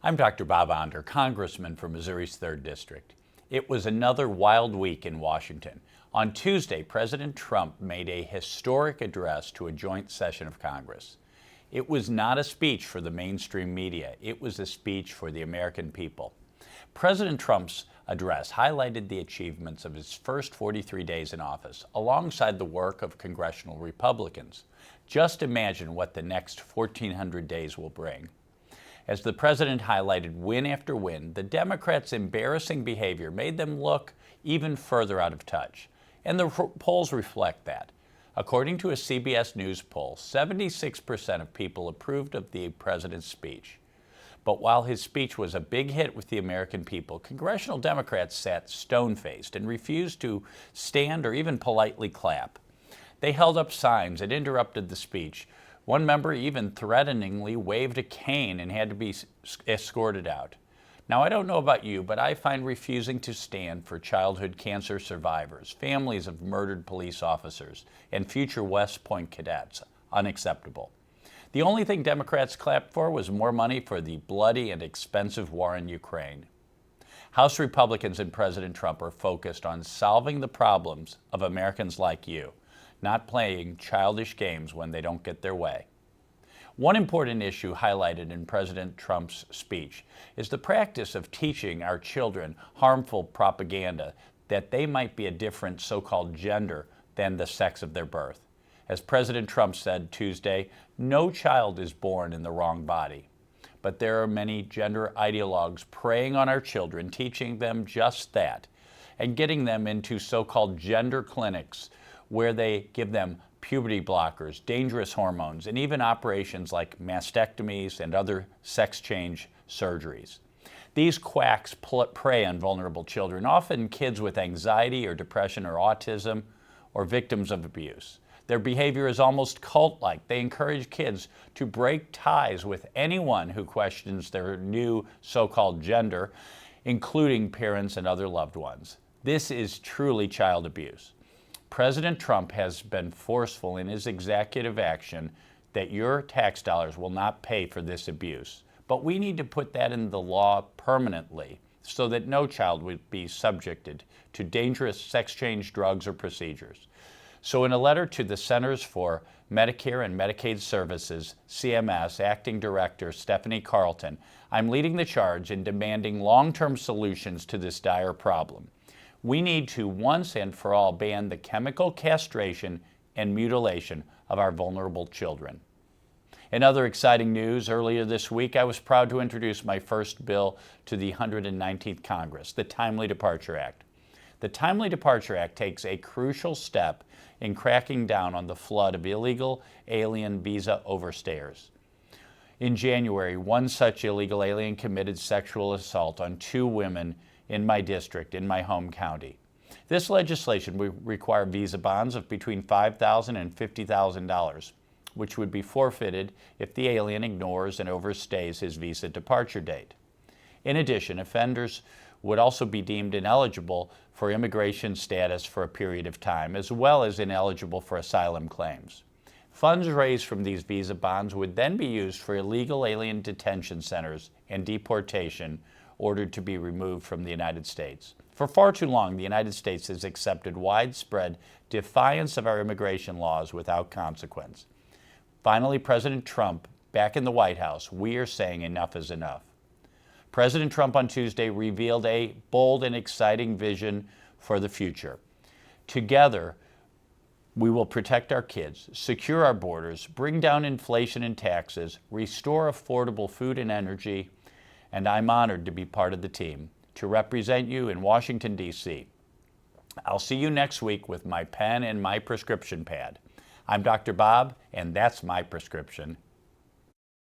I'm Dr. Bob Onder, Congressman from Missouri's 3rd District. It was another wild week in Washington. On Tuesday, President Trump made a historic address to a joint session of Congress. It was not a speech for the mainstream media. It was a speech for the American people. President Trump's address highlighted the achievements of his first 43 days in office, alongside the work of congressional Republicans. Just imagine what the next 1,400 days will bring. As the president highlighted win after win, the Democrats' embarrassing behavior made them look even further out of touch. And the polls reflect that. According to a CBS News poll, 76% of people approved of the president's speech. But while his speech was a big hit with the American people, congressional Democrats sat stone-faced and refused to stand or even politely clap. They held up signs and interrupted the speech. One member even threateningly waved a cane and had to be escorted out. Now, I don't know about you, but I find refusing to stand for childhood cancer survivors, families of murdered police officers, and future West Point cadets unacceptable. The only thing Democrats clapped for was more money for the bloody and expensive war in Ukraine. House Republicans and President Trump are focused on solving the problems of Americans like you, not playing childish games when they don't get their way. One important issue highlighted in President Trump's speech is the practice of teaching our children harmful propaganda that they might be a different so-called gender than the sex of their birth. As President Trump said Tuesday, no child is born in the wrong body. But there are many gender ideologues preying on our children, teaching them just that, and getting them into so-called gender clinics where they give them puberty blockers, dangerous hormones, and even operations like mastectomies and other sex change surgeries. These quacks prey on vulnerable children, often kids with anxiety or depression or autism or victims of abuse. Their behavior is almost cult-like. They encourage kids to break ties with anyone who questions their new so-called gender, including parents and other loved ones. This is truly child abuse. President Trump has been forceful in his executive action that your tax dollars will not pay for this abuse. But we need to put that in the law permanently so that no child would be subjected to dangerous sex change drugs or procedures. So in a letter to the Centers for Medicare and Medicaid Services, CMS, Acting Director Stephanie Carlton, I'm leading the charge in demanding long-term solutions to this dire problem. We need to once and for all ban the chemical castration and mutilation of our vulnerable children. In other exciting news, earlier this week I was proud to introduce my first bill to the 119th Congress, the Timely Departure Act. The Timely Departure Act takes a crucial step in cracking down on the flood of illegal alien visa overstayers. In January, one such illegal alien committed sexual assault on 2 women in my district, in my home county. This legislation would require visa bonds of between $5,000 and $50,000, which would be forfeited if the alien ignores and overstays his visa departure date. In addition, offenders would also be deemed ineligible for immigration status for a period of time, as well as ineligible for asylum claims. Funds raised from these visa bonds would then be used for illegal alien detention centers and deportation ordered to be removed from the United States. For far too long, the United States has accepted widespread defiance of our immigration laws without consequence. Finally, President Trump, back in the White House, we are saying enough is enough. President Trump on Tuesday revealed a bold and exciting vision for the future. Together, we will protect our kids, secure our borders, bring down inflation and taxes, restore affordable food and energy, and I'm honored to be part of the team, to represent you in Washington, D.C. I'll see you next week with my pen and my prescription pad. I'm Dr. Bob, and that's my prescription.